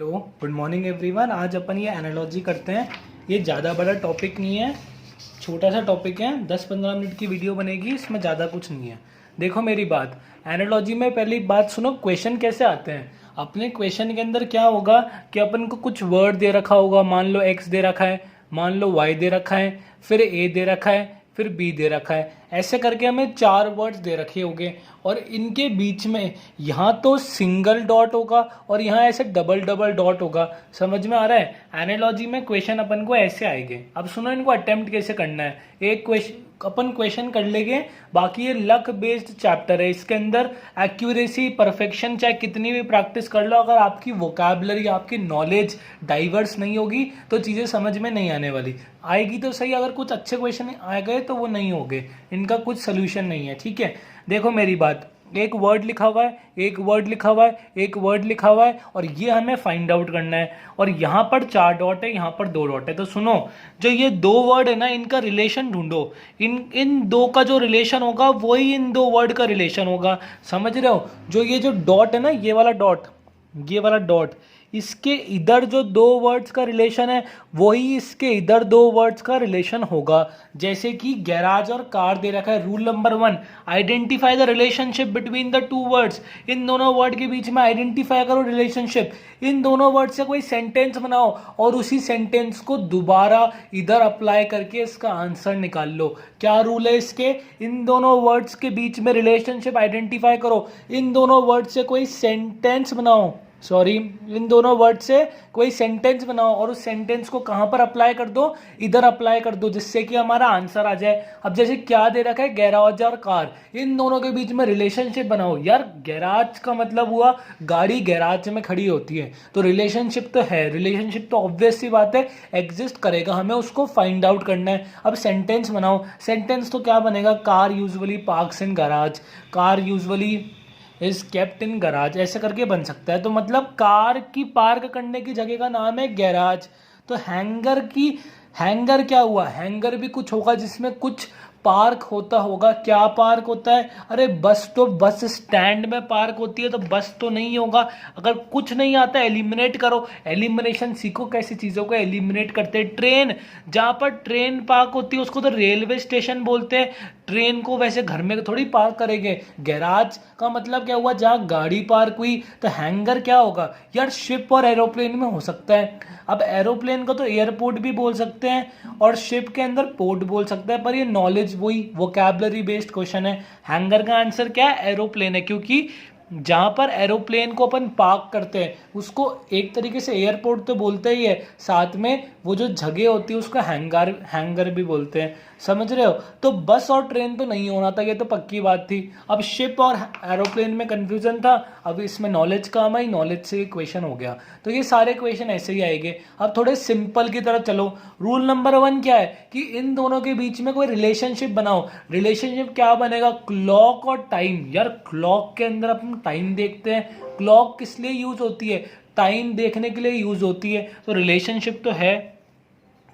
Hello, good morning everyone. आज अपन ये analogy करते हैं। ये ज़्यादा बड़ा टॉपिक नहीं है, छोटा सा टॉपिक है। 10-15 मिनट की वीडियो बनेगी, इसमें ज़्यादा कुछ नहीं है। देखो मेरी बात, एनालॉजी में पहली बात सुनो, क्वेश्चन कैसे आते हैं। अपने क्वेश्चन के अंदर क्या होगा कि अपन को कुछ वर्ड दे रखा होगा। मान लो एक्स दे रखा है, मान लो वाई दे रखा है, फिर ए दे रखा है, फिर बी दे रखा है। ऐसे करके हमें 4 वर्ड्स दे रखे होंगे और इनके बीच में यहाँ तो सिंगल डॉट होगा और यहाँ ऐसे डबल डबल डॉट होगा। समझ में आ रहा है। एनालॉजी में क्वेश्चन अपन को ऐसे आएंगे। अब सुनो इनको अटेम्प्ट कैसे करना है। एक क्वेश्चन अपन क्वेश्चन कर लेंगे, बाकी ये लक बेस्ड चैप्टर है। इसके अंदर एक्यूरेसी, परफेक्शन चाहे कितनी भी प्रैक्टिस कर लो, अगर आपकी वोकैबुलरी, आपकी नॉलेज डाइवर्स नहीं होगी तो चीज़ें समझ में नहीं आने वाली। आएगी तो सही, अगर कुछ अच्छे क्वेश्चन आ गए तो वो नहीं होंगे, इनका कुछ सोल्यूशन नहीं है। ठीक है, देखो मेरी बात, एक वर्ड लिखा हुआ है, एक वर्ड लिखा हुआ है, एक वर्ड लिखा हुआ है और ये हमें फाइंड आउट करना है। और यहाँ पर 4 डॉट है, यहाँ पर 2 डॉट है। तो सुनो, जो ये 2 वर्ड है ना, इनका रिलेशन ढूंढो। इन दो का जो रिलेशन होगा वही इन 2 वर्ड का रिलेशन होगा। समझ रहे हो। जो ये जो डॉट है ना, ये वाला डॉट, ये वाला डॉट, इसके इधर जो 2 वर्ड्स का रिलेशन है वही इसके इधर 2 वर्ड्स का रिलेशन होगा। जैसे कि गैराज और कार दे रखा है। Rule number 1, identify the relationship between the 2 words. इन दोनों वर्ड के बीच में आइडेंटिफाई करो रिलेशनशिप। इन दोनों वर्ड से कोई सेंटेंस बनाओ और उसी सेंटेंस को दोबारा इधर अप्लाई करके इसका आंसर निकाल लो। क्या रूल है इसके, इन दोनों वर्ड्स के बीच में रिलेशनशिप आइडेंटिफाई करो, इन दोनों वर्ड से कोई सेंटेंस बनाओ, इन दोनों वर्ड से कोई सेंटेंस बनाओ और उस सेंटेंस को कहां पर अप्लाई कर दो, इधर अप्लाई कर दो, जिससे कि हमारा आंसर आ जाए। अब जैसे क्या दे रखा है, गैराज और कार, इन दोनों के बीच में रिलेशनशिप बनाओ। यार गैराज का मतलब हुआ गाड़ी गैराज में खड़ी होती है, तो रिलेशनशिप तो है, रिलेशनशिप तो ऑब्वियस सी बात है एग्जिस्ट करेगा, हमें उसको फाइंड आउट करना है। अब सेंटेंस बनाओ। सेंटेंस तो क्या बनेगा, car usually parks in garage, car usually is kept in garage, ऐसे करके बन सकता है। तो मतलब कार की पार्क करने की जगह का नाम है गैराज। तो हैंगर क्या हुआ, हैंगर भी कुछ होगा जिसमें कुछ पार्क होता होगा। क्या पार्क होता है, अरे बस, तो बस स्टैंड में पार्क होती है, तो बस तो नहीं होगा। अगर कुछ नहीं आता एलिमिनेट करो, एलिमिनेशन सीखो, कैसी चीज़ों को एलिमिनेट करते हैं। ट्रेन, जहाँ पर ट्रेन पार्क होती है उसको तो रेलवे स्टेशन बोलते हैं। ट्रेन को वैसे घर में थोड़ी पार्क करेंगे। गैराज का मतलब क्या हुआ, जहाँ गाड़ी पार्क हुई। तो हैंगर क्या होगा यार, शिप और एरोप्लेन में हो सकता है। अब एरोप्लेन को तो एयरपोर्ट भी बोल सकते हैं और शिप के अंदर पोर्ट बोल सकते हैं, पर ये नॉलेज वही वोकैबुलरी बेस्ड क्वेश्चन है। हैंगर का आंसर क्या है, एरोप्लेन है, क्योंकि जहां पर एरोप्लेन को अपन पार्क करते हैं उसको एक तरीके से एयरपोर्ट तो बोलते ही है, साथ में वो जो जगह होती है उसको हैंगर भी बोलते हैं। समझ रहे हो। तो बस और ट्रेन तो नहीं होना था, ये तो पक्की बात थी। अब शिप और एरोप्लेन में कंफ्यूजन था, अब इसमें नॉलेज काम आई, नॉलेज से क्वेश्चन हो गया। तो ये सारे क्वेश्चन ऐसे ही आएंगे। अब थोड़े सिंपल की तरफ चलो। रूल नंबर 1 क्या है कि इन दोनों के बीच में कोई रिलेशनशिप बनाओ। रिलेशनशिप क्या बनेगा, क्लॉक और टाइम। यार क्लॉक के अंदर अपन टाइम देखते हैं, क्लॉक किस लिए यूज होती है, टाइम देखने के लिए यूज होती है। तो रिलेशनशिप तो है,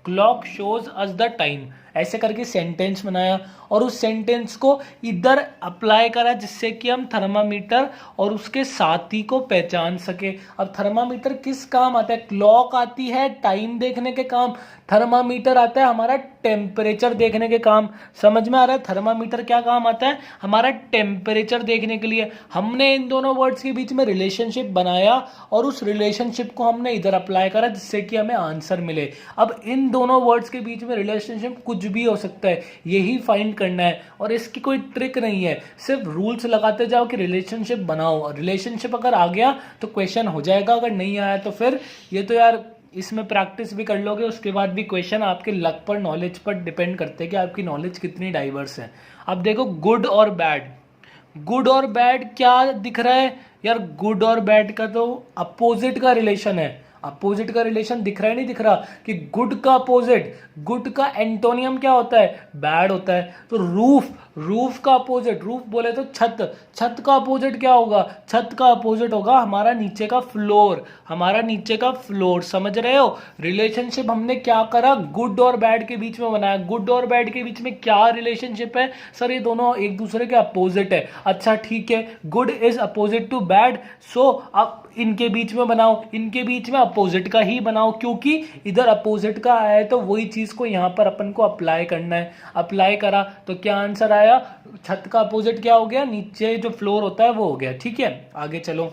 clock shows us the time. ऐसे करके सेंटेंस बनाया और उस सेंटेंस को इधर अप्लाई करा, जिससे कि हम थर्मामीटर और उसके साथी को पहचान सके। अब थर्मामीटर किस काम आता है, क्लॉक आती है टाइम देखने के काम, थर्मामीटर आता है हमारा टेम्परेचर देखने के काम। समझ में आ रहा है। थर्मामीटर क्या काम आता है, हमारा टेम्परेचर देखने के लिए। हमने इन दोनों वर्ड्स के बीच में रिलेशनशिप बनाया और उस रिलेशनशिप को हमने इधर अप्लाई करा, जिससे कि हमें आंसर मिले। अब इन दोनों वर्ड्स के बीच में रिलेशनशिप कुछ भी हो सकता है, यही फाइंड करना है। और इसकी कोई ट्रिक नहीं है, सिर्फ रूल्स लगाते जाओ कि रिलेशनशिप बनाओ। रिलेशनशिप अगर आ गया तो क्वेश्चन हो जाएगा, अगर नहीं आया तो फिर ये तो यार इसमें प्रैक्टिस भी कर लोगे, उसके बाद भी क्वेश्चन आपके लक पर, नॉलेज पर डिपेंड करते हैं कि आपकी नॉलेज कितनी डाइवर्स है। अब देखो गुड और बैड, गुड और बैड क्या दिख रहा है यार, गुड और बैड का तो अपोजिट का रिलेशन है। अपोजिट का रिलेशन दिख रहा है नहीं दिख रहा कि गुड का अपोजिट, गुड का एंटोनियम क्या होता है, बैड होता है। तो रूफ, रूफ का अपोजिट, रूफ बोले तो छत, छत का अपोजिट क्या होगा, छत का अपोजिट होगा हमारा नीचे का फ्लोर, हमारा नीचे का फ्लोर। समझ रहे हो, रिलेशनशिप हमने क्या करा, गुड और बैड के बीच में बनाया। गुड और बैड के बीच में क्या रिलेशनशिप है सर, ये दोनों एक दूसरे के अपोजिट है। अच्छा ठीक है, good is opposite to bad, so अब इनके बीच में बनाओ, इनके बीच में अपोजिट का ही बनाओ, क्योंकि इधर अपोजिट का आया है तो वही चीज को यहां पर अपन को अप्लाई करना है। अप्लाई करा तो क्या आंसर आया, छत का अपोजिट क्या हो गया, नीचे जो फ्लोर होता है वो हो गया। ठीक है, आगे चलो।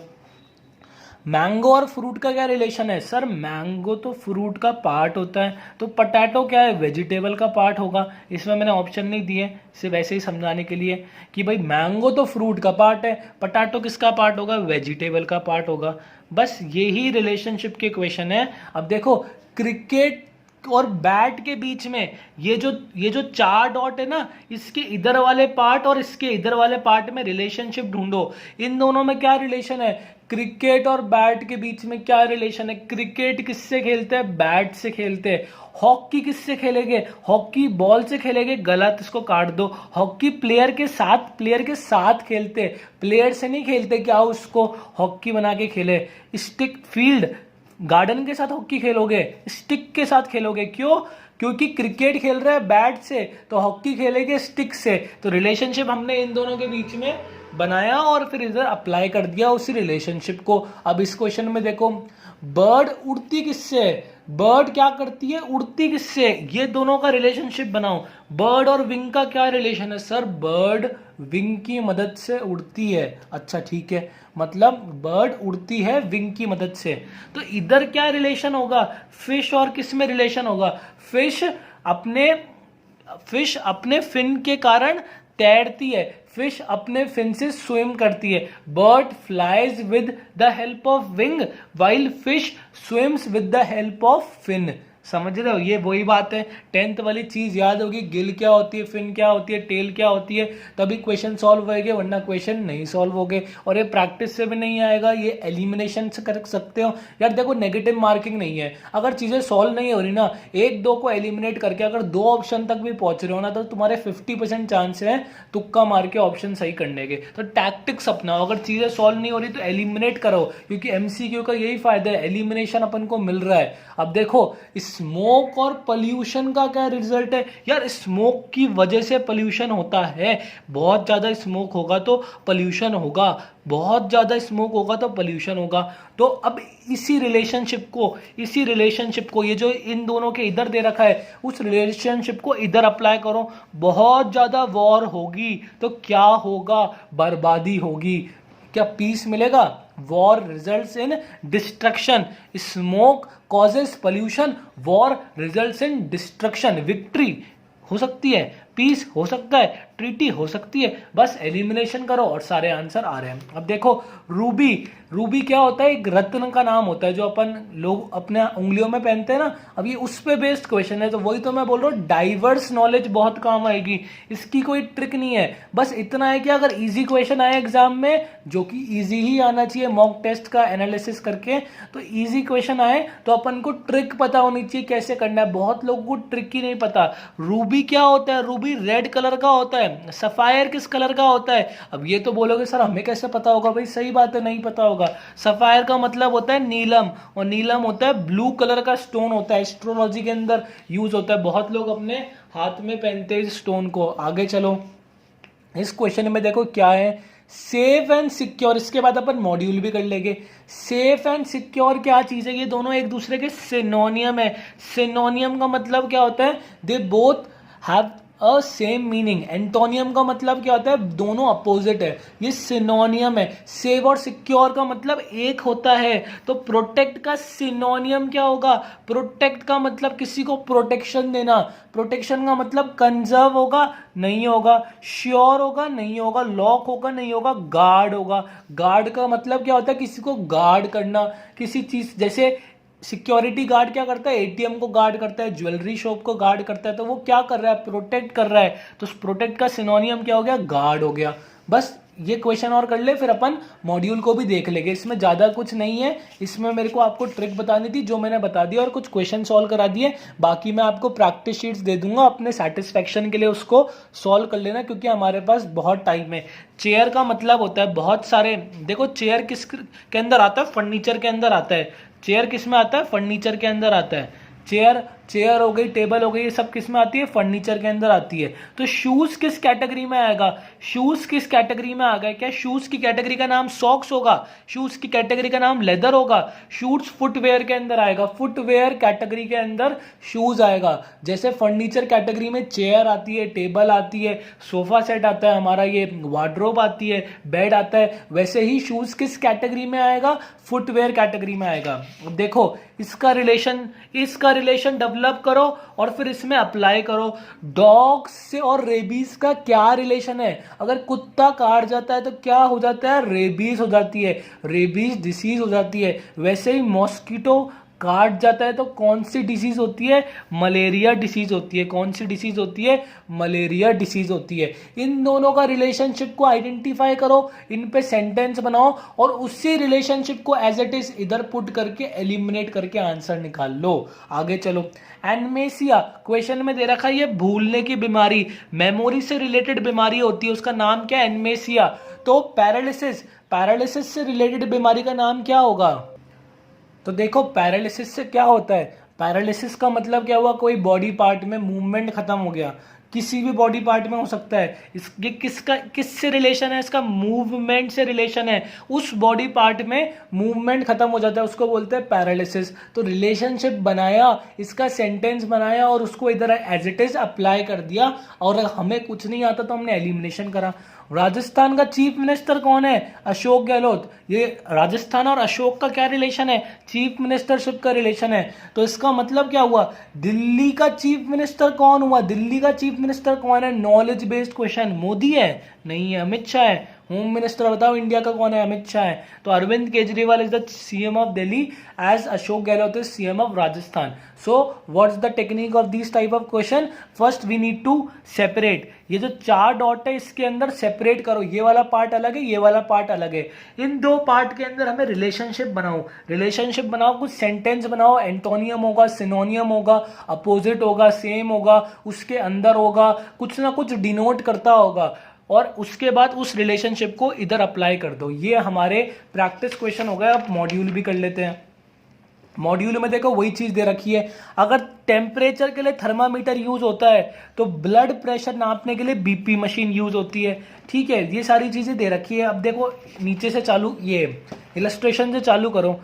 मैंगो और फ्रूट का क्या रिलेशन है सर, मैंगो तो फ्रूट का पार्ट होता है, तो पटैटो क्या है, वेजिटेबल का पार्ट होगा। इसमें मैंने ऑप्शन नहीं दिए, सिर्फ ऐसे ही समझाने के लिए कि भाई मैंगो तो फ्रूट का पार्ट है, पटैटो किसका पार्ट होगा, वेजिटेबल का पार्ट होगा। बस यही रिलेशनशिप के क्वेश्चन है। अब देखो क्रिकेट और बैट के बीच में ये जो चार डॉट है ना, इसके इधर वाले पार्ट और इसके इधर वाले पार्ट में रिलेशनशिप ढूंढो। इन दोनों में क्या रिलेशन है, क्रिकेट और बैट के बीच में क्या रिलेशन है, क्रिकेट किससे खेलते हैं, बैट से खेलते हैं। हॉकी किससे खेलेंगे, हॉकी बॉल से खेलेंगे, गलत, इसको काट दो। हॉकी प्लेयर के साथ खेलते, प्लेयर से नहीं खेलते, क्या उसको हॉकी बना के खेले। स्टिक फील्ड, गार्डन के साथ हॉकी खेलोगे, स्टिक के साथ खेलोगे, क्यों, क्योंकि क्रिकेट खेल रहा है बैट से तो हॉकी खेलेंगे स्टिक से। तो रिलेशनशिप हमने इन दोनों के बीच में बनाया और फिर इधर अप्लाई कर दिया उसी रिलेशनशिप को। अब इस क्वेश्चन में देखो, बर्ड उड़ती किससे, बर्ड क्या करती है, उड़ती किससे, ये दोनों का रिलेशनशिप बनाओ। बर्ड और विंग का क्या रिलेशन है सर, बर्ड विंग की मदद से उड़ती है। अच्छा ठीक है, मतलब बर्ड उड़ती है विंग की मदद से। तो इधर क्या रिलेशन होगा, फिश और किस में रिलेशन होगा, फिश अपने फिन के कारण तैरती है, फिश अपने फिन से स्विम करती है। Bird flies with the help of wing while fish swims with the help of fin. समझ रहे हो, ये वही बात है, 10th वाली चीज याद होगी, गिल क्या होती है, फिन क्या होती है, टेल क्या होती है, तभी क्वेश्चन सॉल्व होंगे, वरना क्वेश्चन नहीं सॉल्व होंगे। और ये प्रैक्टिस से भी नहीं आएगा, ये एलिमिनेशन से कर सकते हो। यार देखो नेगेटिव मार्किंग नहीं है, अगर चीजें सॉल्व नहीं हो रही ना, एक दो को एलिमिनेट करके अगर 2 ऑप्शन तक भी पहुंच रहे हो ना, तो तुम्हारे 50% चांस है तुक्का मार के ऑप्शन सही करने के। तो टैक्टिक्स अपनाओ, अगर चीजें सॉल्व नहीं हो रही तो एलिमिनेट करो, क्योंकि एमसीक्यू का यही फायदा है, एलिमिनेशन अपन को मिल रहा है। अब देखो स्मोक और पोल्यूशन का क्या रिजल्ट है, यार स्मोक की वजह से पोल्यूशन होता है, बहुत ज्यादा स्मोक होगा तो पोल्यूशन होगा, बहुत ज्यादा स्मोक होगा तो पोल्यूशन होगा। तो अब इसी रिलेशनशिप को ये जो इन दोनों के इधर दे रखा है, उस रिलेशनशिप को इधर अप्लाई करो। बहुत ज्यादा वॉर होगी तो क्या होगा, बर्बादी होगी, क्या पीस मिलेगा, war results in destruction, smoke causes pollution, war results in destruction. Victory हो सकती है, पीस हो सकता है, ट्रीटी हो सकती है, बस एलिमिनेशन करो और सारे आंसर आ रहे हैं। अब देखो रूबी, रूबी क्या होता है, एक रत्न का नाम होता है जो अपन लोग अपने उंगलियों में पहनते हैं ना। अब ये उस पे बेस्ड क्वेश्चन है, तो वही तो मैं बोल रहा हूँ, डाइवर्स नॉलेज बहुत काम आएगी, इसकी कोई ट्रिक नहीं है। बस इतना है कि अगर इजी क्वेश्चन आए एग्जाम में, जो कि इजी ही आना चाहिए मॉक टेस्ट का एनालिसिस करके, तो इजी क्वेश्चन आए तो अपन को ट्रिक पता होनी चाहिए कैसे करना है। बहुत लोगों को ट्रिक ही नहीं पता। रूबी क्या होता है, रूबी रेड कलर का होता है, सफायर किस कलर का होता है। अब ये तो बोलोगे सर हमें कैसे पता होगा, भाई सही बात है, नहीं पता होगा। सफायर का मतलब होता है नीलम, और नीलम होता है ब्लू कलर का स्टोन होता है, एस्ट्रोलॉजी के अंदर यूज होता है, बहुत लोग अपने हाथ में पहनते हैं इस स्टोन को। आगे चलो, इस क्वेश्चन में देखो क्या है, सेफ एंड सिक्योर, इसके बाद अपन मॉड्यूल भी कर लेंगे। सेफ एंड सिक्योर क्या चीज है, ये दोनों एक दूसरे के सिनोनियम है। सिनोनियम का मतलब क्या होता है, they both have a same meaning. Antonym का मतलब क्या होता है, दोनों अपोजिट है, ये सिनोनियम है। सेव और सिक्योर का मतलब एक होता है। तो प्रोटेक्ट का सिनोनियम क्या होगा, प्रोटेक्ट का मतलब किसी को प्रोटेक्शन देना, प्रोटेक्शन का मतलब कंजर्व होगा, नहीं होगा, श्योर होगा, नहीं होगा, लॉक होगा, नहीं होगा, गार्ड होगा। गार्ड का मतलब क्या होता है, किसी को गार्ड करना, किसी चीज, जैसे सिक्योरिटी गार्ड क्या करता है, एटीएम को गार्ड करता है, ज्वेलरी शॉप को गार्ड करता है, तो वो क्या कर रहा है, प्रोटेक्ट कर रहा है। तो प्रोटेक्ट का सिनोनियम क्या हो गया, गार्ड हो गया। बस ये क्वेश्चन और कर ले, फिर अपन मॉड्यूल को भी देख लेंगे। इसमें ज़्यादा कुछ नहीं है, इसमें मेरे को आपको ट्रिक बतानी थी जो मैंने बता दिया और कुछ क्वेश्चन सॉल्व करा दिए। बाकी मैं आपको प्रैक्टिस शीट्स दे दूंगा अपने सेटिस्फेक्शन के लिए, उसको सॉल्व कर लेना क्योंकि हमारे पास बहुत टाइम है। चेयर का मतलब होता है बहुत सारे, देखो चेयर किस के अंदर आता है, फर्नीचर के अंदर आता है। चेयर किस में आता है, फर्नीचर के अंदर आता है। चेयर हो गई, टेबल हो गई, ये सब किस में आती है, फर्नीचर के अंदर आती है। तो शूज किस कैटेगरी में आएगा, शूज किस कैटेगरी में आ गए, क्या शूज की कैटेगरी का नाम सॉक्स होगा, शूज की कैटेगरी का नाम लेदर होगा, शूज फुटवेयर के अंदर आएगा, फुटवेयर कैटेगरी के अंदर शूज आएगा। जैसे फर्नीचर कैटेगरी में चेयर आती है, टेबल आती है, सोफा सेट आता है हमारा, ये वार्डरोब आती है, बेड आता है, वैसे ही शूज किस कैटेगरी में आएगा, फुटवेयर कैटेगरी में आएगा। देखो इसका रिलेशन डेवलप करो और फिर इसमें अप्लाई करो। डॉग से और रेबीज का क्या रिलेशन है, अगर कुत्ता काट जाता है तो क्या हो जाता है, रेबीज हो जाती है, रेबीज डिसीज हो जाती है। वैसे ही मॉस्किटो काट जाता है तो कौन सी डिसीज होती है, मलेरिया डिसीज होती है। कौन सी डिसीज होती है, मलेरिया डिसीज होती है। इन दोनों का रिलेशनशिप को आइडेंटिफाई करो, इन पे सेंटेंस बनाओ और उसी रिलेशनशिप को एज इट इज इधर पुट करके एलिमिनेट करके आंसर निकाल लो। आगे चलो, एनमेसिया क्वेश्चन में दे रखा है, ये भूलने की बीमारी, मेमोरी से रिलेटेड बीमारी होती है, उसका नाम क्या है, एनमेसिया। तो पैरालिसिस से रिलेटेड बीमारी का नाम क्या होगा। तो देखो पैरालिसिस से क्या होता है, पैरालिसिस का मतलब क्या हुआ, कोई बॉडी पार्ट में मूवमेंट खत्म हो गया, किसी भी बॉडी पार्ट में हो सकता है। ये किससे रिलेशन है, इसका मूवमेंट से रिलेशन है। उस बॉडी पार्ट में मूवमेंट खत्म हो जाता है, उसको बोलते हैं पैरालिसिस। तो रिलेशनशिप बनाया, इसका सेंटेंस बनाया और उसको इधर एज इट इज अप्लाई कर दिया, और हमें कुछ नहीं आता तो हमने एलिमिनेशन करा। राजस्थान का चीफ मिनिस्टर कौन है, अशोक गहलोत। ये राजस्थान और अशोक का क्या रिलेशन है, चीफ मिनिस्टरशिप का रिलेशन है। तो इसका मतलब क्या हुआ, दिल्ली का चीफ मिनिस्टर कौन हुआ, दिल्ली का चीफ मिनिस्टर कौन है, नॉलेज बेस्ड क्वेश्चन, मोदी है, नहीं है, अमित शाह है। होम मिनिस्टर बताओ इंडिया का कौन है, अमित शाह है। तो Arvind Kejriwal is the CM of Delhi as Ashok Gehlot is CM of Rajasthan. So what's the technique of this type of question, first we need to separate. ये जो 4 डॉट है इसके अंदर सेपरेट करो, ये वाला पार्ट अलग है, ये वाला पार्ट अलग है। इन 2 पार्ट के अंदर हमें रिलेशनशिप बनाओ, कुछ सेंटेंस बनाओ, एंटोनियम होगा, सिनोनियम होगा, अपोजिट होगा, सेम होगा, उसके अंदर होगा, कुछ ना कुछ डिनोट करता होगा, और उसके बाद उस रिलेशनशिप को इधर अप्लाई कर दो। ये हमारे प्रैक्टिस क्वेश्चन हो गए। अब मॉड्यूल भी कर लेते हैं। मॉड्यूल में देखो वही चीज दे रखी है, अगर टेम्परेचर के लिए थर्मामीटर यूज होता है तो ब्लड प्रेशर नापने के लिए बीपी मशीन यूज होती है। ठीक है, ये सारी चीजें दे रखी है। अब देखो नीचे से चालू, ये इलस्ट्रेशन से चालू करो,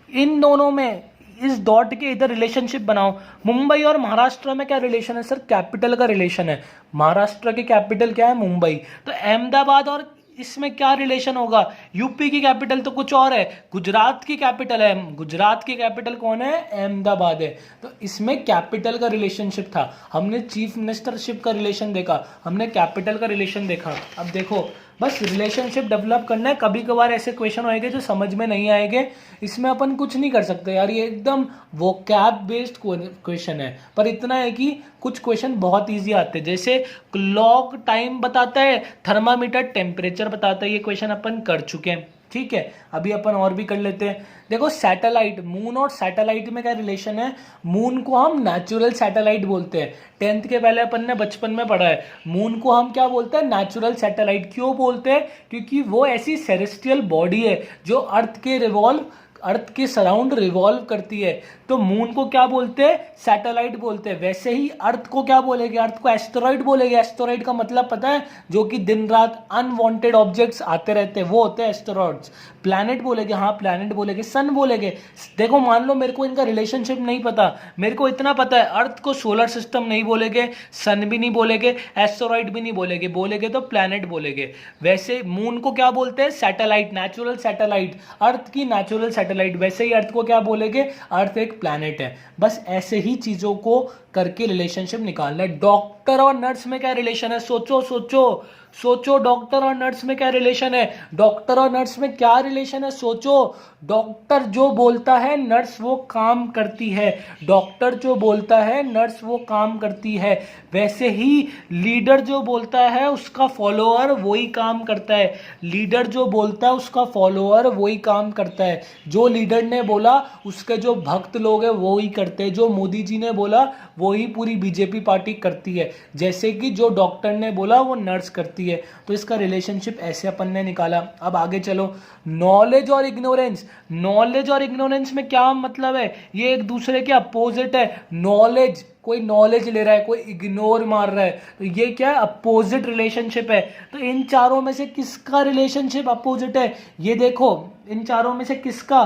इन दोनों में इस डॉट के इधर रिलेशनशिप बनाओ। मुंबई और महाराष्ट्र में क्या रिलेशन है सर, कैपिटल का रिलेशन है। महाराष्ट्र की कैपिटल क्या है, मुंबई। तो अहमदाबाद और इसमें क्या रिलेशन होगा, यूपी की कैपिटल तो कुछ और है, गुजरात की कैपिटल है, गुजरात की कैपिटल कौन है, अहमदाबाद है। तो इसमें कैपिटल का रिलेशनशिप था, हमने चीफ मिनिस्टरशिप का रिलेशन देखा, हमने कैपिटल का रिलेशन देखा। अब देखो बस रिलेशनशिप डेवलप करना है। कभी कभार ऐसे क्वेश्चन होंगे जो समझ में नहीं आएंगे, इसमें अपन कुछ नहीं कर सकते यार, ये एकदम वोकैब बेस्ड क्वेश्चन है। पर इतना है कि कुछ क्वेश्चन बहुत इजी आते हैं, जैसे क्लॉक टाइम बताता है, थर्मामीटर टेम्परेचर बताता है, ये क्वेश्चन अपन कर चुके हैं। ठीक है, अभी अपन और भी कर लेते हैं। देखो सैटेलाइट, मून और सैटेलाइट में क्या रिलेशन है, मून को हम नेचुरल सैटेलाइट बोलते हैं। 10th के पहले अपन ने बचपन में पढ़ा है, मून को हम क्या बोलते हैं, नेचुरल सैटेलाइट। क्यों बोलते हैं, क्योंकि वो ऐसी सेरेस्ट्रियल बॉडी है जो अर्थ के सराउंड रिवॉल्व करती है। तो मून को क्या बोलते हैं, सैटेलाइट बोलते हैं। वैसे ही अर्थ को क्या बोलेंगे, अर्थ को एस्टेरॉइड बोलेंगे। एस्टेरॉइड का मतलब पता है, जो कि दिन रात अनवांटेड ऑब्जेक्ट्स आते रहते हैं, वो होते हैं एस्टेरॉइड्स। प्लैनेट बोलेंगे, हाँ प्लैनेट बोलेंगे। सन बोलेंगे। देखो मान लो मेरे को इनका रिलेशनशिप नहीं पता, मेरे को इतना पता है अर्थ को सोलर सिस्टम नहीं बोलेंगे, सन भी नहीं बोलेंगे, एस्टेरॉइड भी नहीं बोलेंगे, बोलेंगे तो प्लैनेट बोलेंगे। वैसे मून को क्या बोलते हैं, सैटेलाइट, नेचुरल सैटेलाइट, अर्थ की नेचुरल सैटेलाइट। वैसे ही अर्थ को क्या बोलेंगे, अर्थ एक प्लैनेट है। बस ऐसे ही चीजों को करके रिलेशनशिप निकालना है। डॉक्टर और नर्स में क्या रिलेशन है, सोचो सोचो सोचो। डॉक्टर और नर्स में क्या रिलेशन है, डॉक्टर और नर्स में क्या रिलेशन है, सोचो। डॉक्टर जो बोलता है नर्स वो काम करती है, डॉक्टर जो बोलता है नर्स वो काम करती है। वैसे ही लीडर जो बोलता है उसका फॉलोअर वही काम करता है, लीडर जो बोलता है उसका फॉलोअर वही काम करता है। जो लीडर ने बोला उसके जो भक्त लोग हैं वो ही करते हैं, जो मोदी जी ने बोला वो ही पूरी बीजेपी पार्टी करती है, जैसे कि जो डॉक्टर ने बोला वो नर्स करती है। तो इसका रिलेशनशिप ऐसे अपन ने निकाला। अब आगे चलो, नॉलेज और इग्नोरेंस। नॉलेज और इग्नोरेंस में क्या मतलब है, ये एक दूसरे के अपोजिट है। नॉलेज, कोई नॉलेज ले रहा है, कोई इग्नोर मार रहा है, तो ये क्या है, अपोजिट रिलेशनशिप है। तो इन चारों में से किसका रिलेशनशिप अपोजिट है, ये देखो, इन चारों में से किसका,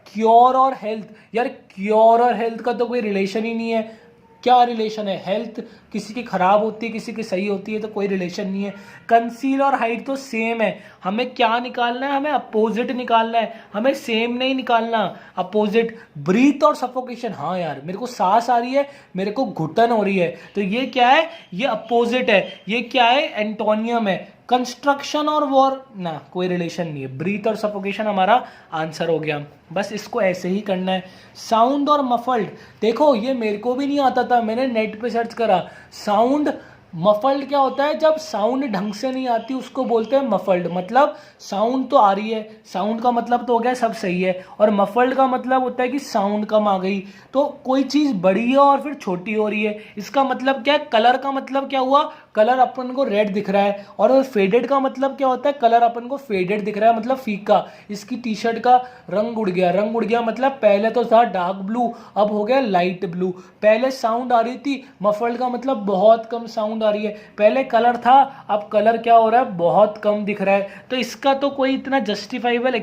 क्योर और हेल्थ। यार क्योर और हेल्थ का तो कोई रिलेशन ही नहीं है। क्या रिलेशन है, हेल्थ किसी की खराब होती है किसी की सही होती है, तो कोई रिलेशन नहीं है। कंसील और हाइड तो सेम है। हमें क्या निकालना है, हमें अपोजिट निकालना है, हमें सेम नहीं निकालना, अपोजिट। ब्रीथ और सफोकेशन, हाँ यार मेरे को सांस आ रही है, मेरे को घुटन हो रही है, तो ये क्या है, ये अपोजिट है। ये क्या है, एंटोनियम है। कंस्ट्रक्शन और वॉर ना, कोई रिलेशन नहीं है। ब्रीथ और सफोकेशन हमारा आंसर हो गया। बस इसको ऐसे ही करना है। साउंड और मफल्ड, देखो ये मेरे को भी नहीं आता था, मैंने नेट पे सर्च करा। साउंड मफल्ड क्या होता है, जब साउंड ढंग से नहीं आती उसको बोलते हैं मफल्ड। मतलब साउंड तो आ रही है, साउंड का मतलब तो हो गया सब सही है, और मफल्ड का मतलब होता है कि साउंड कम आ गई। तो कोई चीज़ बड़ी है और फिर छोटी हो रही है, इसका मतलब क्या है। कलर का मतलब क्या हुआ, कलर अपन को रेड दिख रहा है, और फेडेड का मतलब क्या होता है, कलर अपन को फेडेड दिख रहा है, मतलब फीका। इसकी टी शर्ट का रंग उड़ गया, रंग उड़ गया मतलब पहले तो था डार्क ब्लू, अब हो गया लाइट ब्लू। पहले साउंड आ रही थी, मफल्ड का मतलब बहुत कम साउंड आ रही है। पहले कलर था, अब कलर क्या हो रहा है, बहुत कम दिख रहा है। तो इसका तो कोई इतना जस्टिफाइबल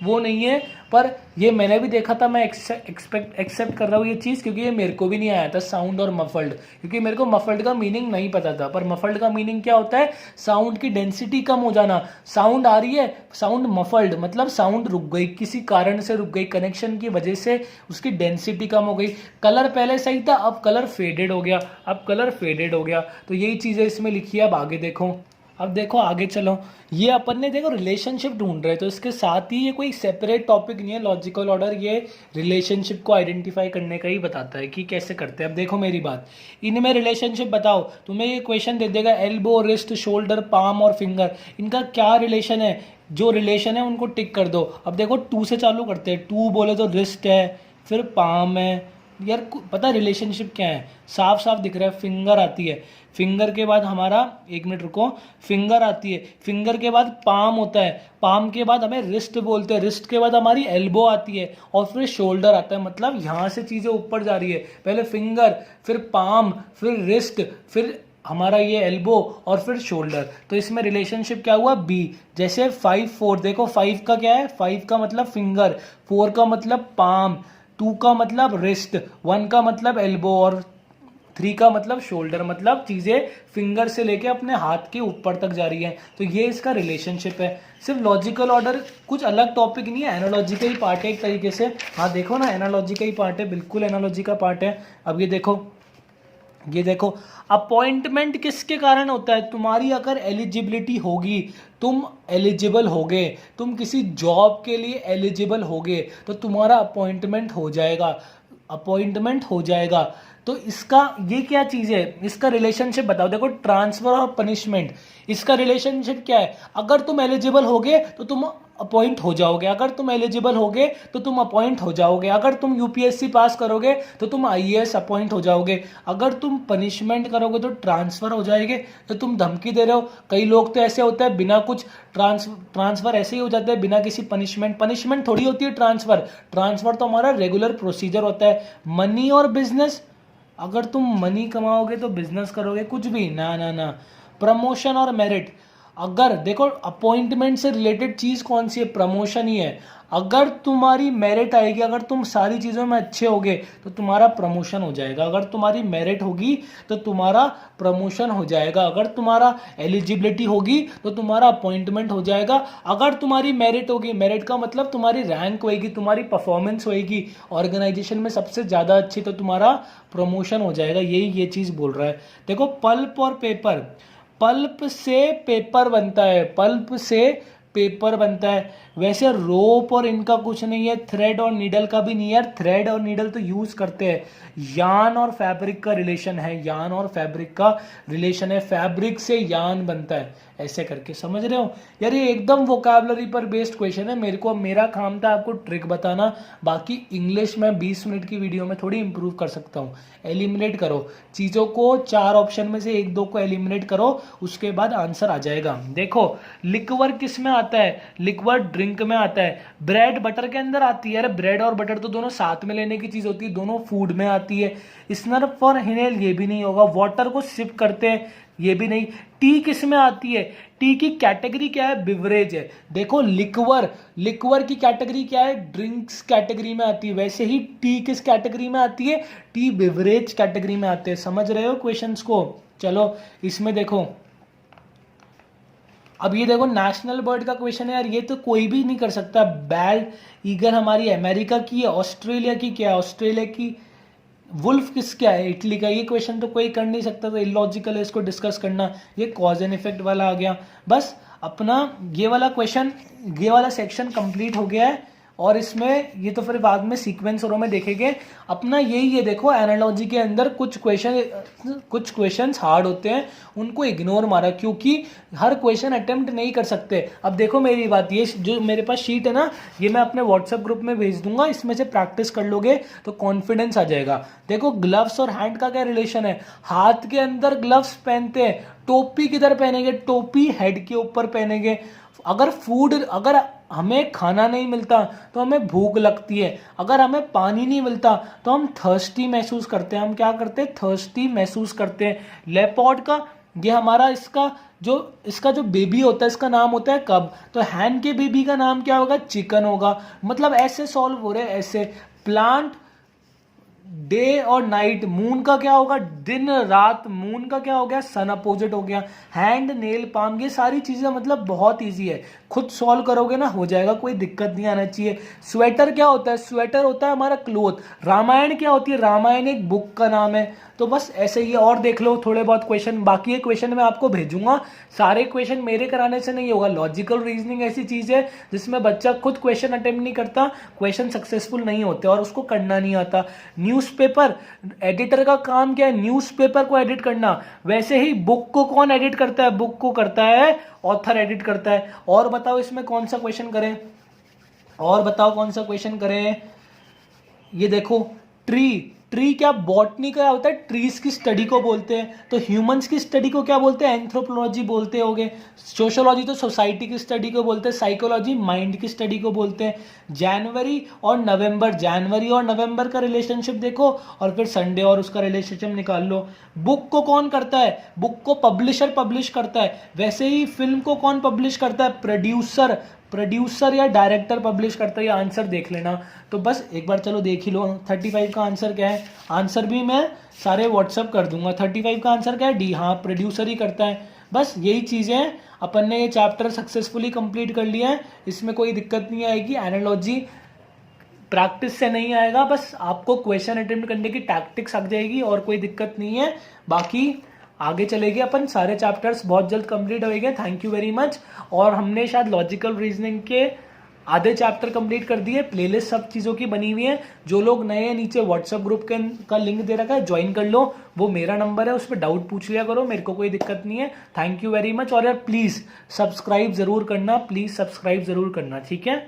वो नहीं है, पर ये मैंने भी देखा था, मैं एक्सेप्ट कर रहा हूँ ये चीज़, क्योंकि ये मेरे को भी नहीं आया था साउंड और मफल्ड, क्योंकि मेरे को मफल्ड का मीनिंग नहीं पता था। पर मफल्ड का मीनिंग क्या होता है, साउंड की डेंसिटी कम हो जाना। साउंड आ रही है, साउंड मफल्ड मतलब साउंड रुक गई, किसी कारण से रुक गई, कनेक्शन की वजह से उसकी डेंसिटी कम हो गई। कलर पहले सही था, अब कलर फेडेड हो गया, अब कलर फेडेड हो गया। तो यही चीज़ें इसमें लिखी है। अब आगे देखो, अब देखो आगे चलो, ये अपन ने देखो रिलेशनशिप ढूंढ रहे, तो इसके साथ ही ये कोई सेपरेट टॉपिक नहीं है। लॉजिकल ऑर्डर ये रिलेशनशिप को आइडेंटिफाई करने का ही बताता है कि कैसे करते हैं। अब देखो मेरी बात, इनमें रिलेशनशिप बताओ, तुम्हें ये क्वेश्चन दे देगा एल्बो, रिस्ट, शोल्डर, पाम और फिंगर, इनका क्या रिलेशन है। जो रिलेशन है उनको टिक कर दो। अब देखो टू से चालू करते हैं, टू बोले तो रिस्ट है, फिर पाम है। यार पता रिलेशनशिप क्या है, साफ साफ दिख रहा है। फिंगर आती है, फिंगर के बाद हमारा, एक मिनट रुको, फिंगर आती है, फिंगर के बाद पाम होता है, पाम के बाद हमें रिस्ट बोलते हैं, रिस्ट के बाद हमारी एल्बो आती है, और फिर शोल्डर आता है। मतलब यहाँ से चीज़ें ऊपर जा रही है, पहले फिंगर, फिर पाम, फिर रिस्ट, फिर हमारा ये एल्बो, और फिर शोल्डर। तो इसमें रिलेशनशिप क्या हुआ, बी। जैसे 5-4, देखो 5 का क्या है, 5 का मतलब फिंगर, 4 का मतलब पाम, 2 का मतलब रिस्ट, 1 का मतलब एल्बो, और 3 का मतलब शोल्डर। मतलब चीज़ें फिंगर से लेके अपने हाथ के ऊपर तक जा रही हैं। तो ये इसका रिलेशनशिप है। सिर्फ लॉजिकल ऑर्डर कुछ अलग टॉपिक नहीं है, एनालॉजी का ही पार्ट है एक तरीके से। हाँ देखो ना, एनालॉजी का ही पार्ट है, बिल्कुल एनालॉजी का पार्ट है। अब ये देखो, ये देखो, अपॉइंटमेंट किसके कारण होता है, तुम्हारी अगर एलिजिबिलिटी होगी, तुम एलिजिबल होगे, तुम किसी जॉब के लिए एलिजिबल होगे, तो तुम्हारा अपॉइंटमेंट हो जाएगा, अपॉइंटमेंट हो जाएगा। तो इसका ये क्या चीज़ है, इसका रिलेशनशिप बताओ। देखो ट्रांसफर और पनिशमेंट, इसका रिलेशनशिप क्या है। अगर तुम एलिजिबल होगे तो तुम अपॉइंट हो जाओगे, अगर तुम एलिजिबल होगे तो तुम अपॉइंट हो जाओगे, अगर तुम यूपीएससी पास करोगे तो तुम आईएएस अपॉइंट हो जाओगे, अगर तुम पनिशमेंट करोगे तो ट्रांसफर हो जाएंगे। तो तुम धमकी दे रहे हो, कई लोग तो ऐसे होता है बिना कुछ ट्रांसफर ऐसे ही हो जाते हैं बिना किसी पनिशमेंट। पनिशमेंट थोड़ी होती है ट्रांसफर, ट्रांसफर तो हमारा रेगुलर प्रोसीजर होता है। मनी और बिजनेस, अगर तुम मनी कमाओगे तो बिजनेस करोगे, कुछ भी ना ना ना। प्रमोशन और मेरिट, अगर देखो अपॉइंटमेंट से रिलेटेड चीज कौन सी है, प्रमोशन ही है। अगर तुम्हारी मेरिट आएगी, अगर तुम सारी चीजों में अच्छे होगे तो तुम्हारा प्रमोशन हो जाएगा। अगर तुम्हारी मेरिट होगी तो तुम्हारा प्रमोशन हो जाएगा। अगर तुम्हारा एलिजिबिलिटी होगी तो तुम्हारा अपॉइंटमेंट हो जाएगा। अगर तुम्हारी मेरिट होगी, मेरिट का मतलब तुम्हारी रैंक होएगी, तुम्हारी परफॉर्मेंस होएगी ऑर्गेनाइजेशन में सबसे ज्यादा अच्छी, तो तुम्हारा प्रमोशन हो जाएगा। यही ये चीज बोल रहा है। देखो पल्प और पेपर, पल्प से पेपर बनता है, पल्प से पेपर बनता है। वैसे रोप और इनका कुछ नहीं है, थ्रेड और नीडल का भी नहीं है। थ्रेड और नीडल तो यूज करते हैं। यान और फैब्रिक का रिलेशन है, यान और फैब्रिक का रिलेशन है, फैब्रिक से यान बनता है, ऐसे करके समझ रहे हो यार। ये एकदम वोकैबुलरी पर बेस्ड क्वेश्चन है। मेरा काम था आपको ट्रिक बताना, बाकी इंग्लिश में 20 मिनट की वीडियो में थोड़ी इंप्रूव कर सकता हूँ। एलिमिनेट करो चीजों को, 4 ऑप्शन में से 1-2 को एलिमिनेट करो, उसके बाद आंसर आ जाएगा। देखो लिक्वर किस में आता है, लिक्वर ड्रिंक में आता है। ब्रेड बटर के अंदर आती है। अरे ब्रेड और बटर तो दोनों साथ में लेने की चीज होती है, दोनों फूड में आती है। स्नर्फ और हिनेल ये भी नहीं होगा। वाटर को सिप करते हैं, ये भी नहीं। टी किस में आती है, टी की कैटेगरी क्या है, बिवरेज है। देखो लिक्वर, लिक्वर की कैटेगरी क्या है, ड्रिंक्स कैटेगरी में आती है। वैसे ही टी किस कैटेगरी में आती है, टी बिवरेज कैटेगरी में आते हैं। समझ रहे हो क्वेश्चंस को। चलो इसमें देखो, अब ये देखो नेशनल बर्ड का क्वेश्चन है यार, ये तो कोई भी नहीं कर सकता। बैल्ड ईगल हमारी अमेरिका की है, ऑस्ट्रेलिया की क्या है, ऑस्ट्रेलिया की। वुल्फ किस क्या है, इटली का। ये क्वेश्चन तो कोई कर नहीं सकता, तो इलॉजिकल है इसको डिस्कस करना। ये कॉज एंड इफेक्ट वाला आ गया। बस अपना ये वाला क्वेश्चन, ये वाला सेक्शन कंप्लीट हो गया है। और इसमें ये तो फिर बाद में सीक्वेंस और में देखेंगे। अपना यही है, देखो एनालॉजी के अंदर कुछ क्वेश्चंस हार्ड होते हैं, उनको इग्नोर मारा, क्योंकि हर क्वेश्चन अटेम्प्ट नहीं कर सकते। अब देखो मेरी बात, ये जो मेरे पास शीट है ना, ये मैं अपने व्हाट्सएप ग्रुप में भेज दूंगा, इसमें से प्रैक्टिस कर लोगे तो कॉन्फिडेंस आ जाएगा। देखो ग्लव्स और हैंड का क्या रिलेशन है, हाथ के अंदर ग्लव्स पहनते हैं, टोपी किधर पहनेंगे, टोपी हेड के ऊपर पहनेंगे। अगर हमें खाना नहीं मिलता तो हमें भूख लगती है, अगर हमें पानी नहीं मिलता तो हम थर्स्टी महसूस करते हैं। हम क्या करते हैं, थर्स्टी महसूस करते हैं। लेपर्ड का ये हमारा इसका जो बेबी होता है, इसका नाम होता है कब, तो हैन के बेबी का नाम क्या होगा, चिकन होगा। मतलब ऐसे सॉल्व हो रहे हैं ऐसे। प्लांट डे और नाइट, मून का क्या होगा, दिन रात, मून का क्या हो गया, सन अपोजिट हो गया। हैंड, नेल, पाम, ये सारी चीजें मतलब बहुत इजी है, खुद सॉल्व करोगे ना हो जाएगा, कोई दिक्कत नहीं आना चाहिए। स्वेटर क्या होता है, स्वेटर होता है हमारा क्लोथ। रामायण क्या होती है, रामायण एक बुक का नाम है। तो बस ऐसे ही और देख लो थोड़े बहुत क्वेश्चन, बाकी ये क्वेश्चन मैं आपको भेजूंगा। सारे क्वेश्चन मेरे कराने से नहीं होगा। लॉजिकल रीजनिंग ऐसी चीज है जिसमें बच्चा खुद क्वेश्चन अटेम्प्ट नहीं करता, क्वेश्चन सक्सेसफुल नहीं होते और उसको करना नहीं आता। न्यूज़पेपर एडिटर का काम क्या है, न्यूज़पेपर को एडिट करना। वैसे ही बुक को कौन एडिट करता है, बुक को करता है ऑथर, एडिट करता है। और बताओ इसमें कौन सा क्वेश्चन करें, और बताओ कौन सा क्वेश्चन करें। ये देखो ट्री, ट्री क्या, बॉटनी का होता है, ट्रीज की स्टडी को बोलते हैं। तो ह्यूमंस की स्टडी को क्या बोलते हैं, एंथ्रोपोलॉजी बोलते होगे। सोशियोलॉजी तो सोसाइटी की स्टडी को बोलते हैं। साइकोलॉजी माइंड की स्टडी को बोलते हैं। जनवरी और नवंबर, जनवरी और नवंबर का रिलेशनशिप देखो, और फिर संडे और उसका रिलेशनशिप निकाल लो। बुक को कौन करता है, बुक को पब्लिशर पब्लिश करता है। वैसे ही फिल्म को कौन पब्लिश करता है, प्रोड्यूसर, प्रोड्यूसर या डायरेक्टर पब्लिश करता है। ये आंसर देख लेना। तो बस एक बार चलो देख ही लो 35 का आंसर क्या है। आंसर भी मैं सारे व्हाट्सअप कर दूंगा। 35 का आंसर क्या है, डी, हाँ प्रोड्यूसर ही करता है। बस यही चीज़ें हैं। अपन ने ये चैप्टर सक्सेसफुली कंप्लीट कर लिया है, इसमें कोई दिक्कत नहीं आएगी। एनालॉजी प्रैक्टिस से नहीं आएगा, बस आपको क्वेश्चन अटेम्प्ट करने की टैक्टिक्स आ जाएगी और कोई दिक्कत नहीं है। बाकी आगे चलेगी अपन, सारे चैप्टर्स बहुत जल्द कंप्लीट होंगे। Thank you very much. और हमने शायद लॉजिकल रीजनिंग के आधे चैप्टर कंप्लीट कर दिए। प्लेलिस्ट सब चीज़ों की बनी हुई है। जो लोग नए हैं, नीचे व्हाट्सएप ग्रुप का लिंक दे रखा है, ज्वाइन कर लो। वो मेरा नंबर है, उस पर डाउट पूछ लिया करो, मेरे को कोई दिक्कत नहीं है। Thank you very much. और यार प्लीज़ सब्सक्राइब ज़रूर करना, प्लीज़ सब्सक्राइब ज़रूर करना, ठीक है।